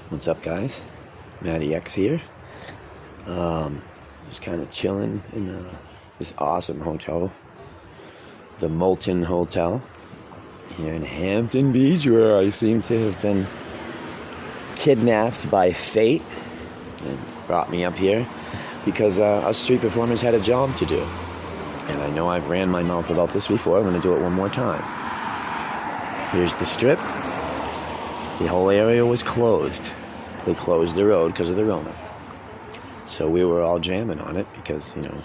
What's up, guys? Matty X here. Just kind of chilling in this awesome hotel, the Molten Hotel, here in Hampton Beach, where I seem to have been kidnapped by fate and brought me up here because us street performers had a job to do. And I know I've ran my mouth about this before. I'm going to do it one more time. Here's the strip. The whole area was closed. They closed the road because of the Rona. So we were all jamming on it because, you know,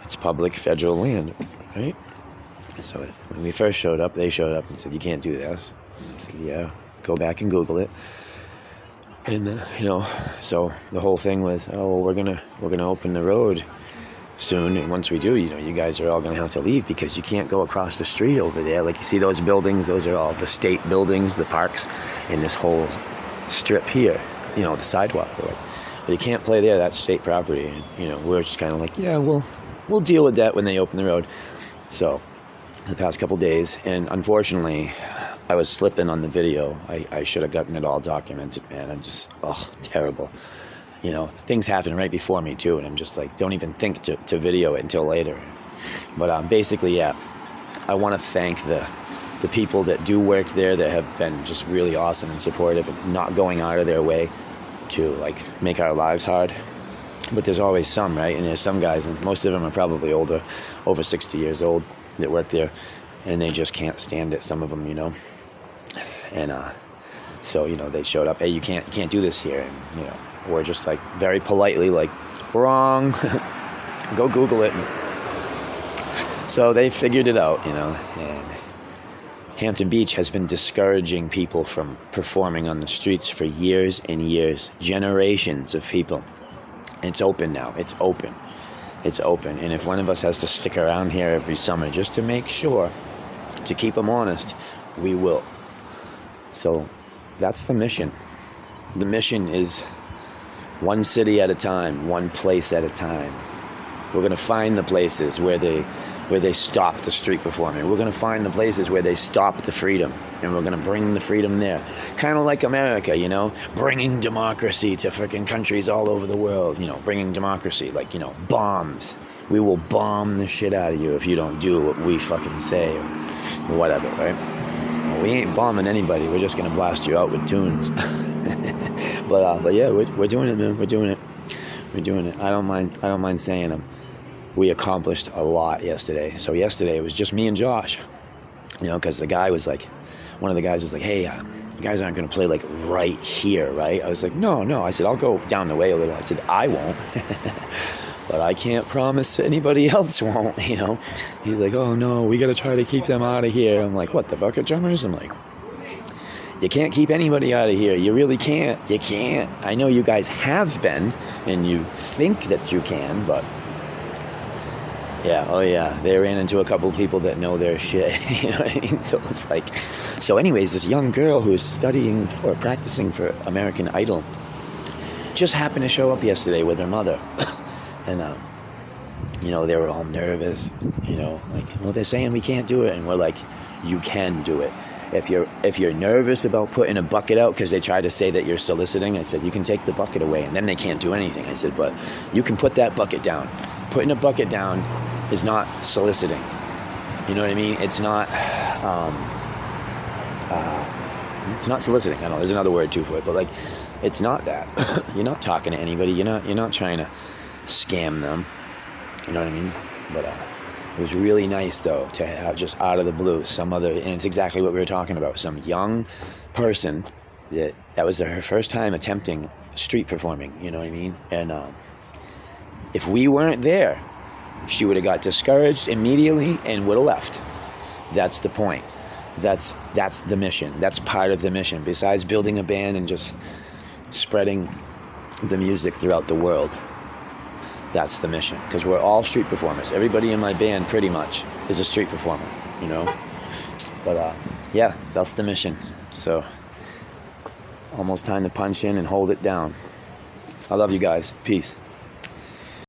it's public federal land, right? So when we first showed up, they showed up and said, "You can't do this." And I said, "Yeah, go back and Google it." And so the whole thing was, "Oh, we're gonna open the road soon, and once we do, you guys are all gonna have to leave because you can't go across the street over there. Like, you see those buildings? Those are all the state buildings, the parks, and this whole strip here. The sidewalk. They're like, but you can't play there. That's state property." And we're just kind of like, "Yeah, we'll deal with that when they open the road." So the past couple days, and unfortunately, I was slipping on the video. I should have gotten it all documented, man. I'm just terrible. Things happen right before me too, and I'm just like, don't even think to video it until later. But basically, yeah, I want to thank the people that do work there that have been just really awesome and supportive and not going out of their way to like make our lives hard. But there's always some, right? And there's some guys, and most of them are probably older, over 60 years old, that work there, and they just can't stand it. Some of them, and so they showed up. "Hey, you can't do this here," and we're just like very politely like, "Wrong." Go Google it. So they figured it out, and Hampton Beach has been discouraging people from performing on the streets for years and years, generations of people. It's open now. It's open. And if one of us has to stick around here every summer just to make sure, to keep them honest, we will. So that's the mission. The mission is one city at a time, one place at a time. We're going to find the places where they stop the street performing. We're going to find the places where they stop the freedom, and we're going to bring the freedom there. Kind of like America, bringing democracy to freaking countries all over the world, bringing democracy, like, bombs. We will bomb the shit out of you if you don't do what we fucking say or whatever, right? Well, we ain't bombing anybody. We're just going to blast you out with tunes. But yeah, we're doing it, man. We're doing it. I don't mind saying them. We accomplished a lot yesterday. So yesterday it was just me and Josh, because the guy was like, one of the guys was like, "Hey, you guys aren't going to play like right here, right?" I was like, no. I said, "I'll go down the way a little." I said, "I won't." But I can't promise anybody else won't, He's like, "Oh no, we got to try to keep them out of here." I'm like, "What, the bucket jumpers?" I'm like, "You can't keep anybody out of here. You really can't. You can't. I know you guys have been, and you think that you can, but..." Yeah, they ran into a couple of people that know their shit, you know what I mean? So it's like, anyways, this young girl who's studying or practicing for American Idol just happened to show up yesterday with her mother. And, they were all nervous, like, "Well, they're saying we can't do it." And we're like, "You can do it. If you're nervous about putting a bucket out because they try to say that you're soliciting," I said, "you can take the bucket away and then they can't do anything." I said, "But you can put that bucket down. Putting a bucket down is not soliciting. You know what I mean? It's not soliciting. I know there's another word too for it, but like, it's not that. You're not talking to anybody. You're not trying to scam them. You know what I mean? But it was really nice though to have, just out of the blue, and it's exactly what we were talking about. Some young person that was her first time attempting street performing. You know what I mean? And if we weren't there, she would have got discouraged immediately and would have left. That's the point. That's the mission. That's part of the mission. Besides building a band and just spreading the music throughout the world, that's the mission. Because we're all street performers. Everybody in my band pretty much is a street performer, But yeah, that's the mission. So almost time to punch in and hold it down. I love you guys. Peace.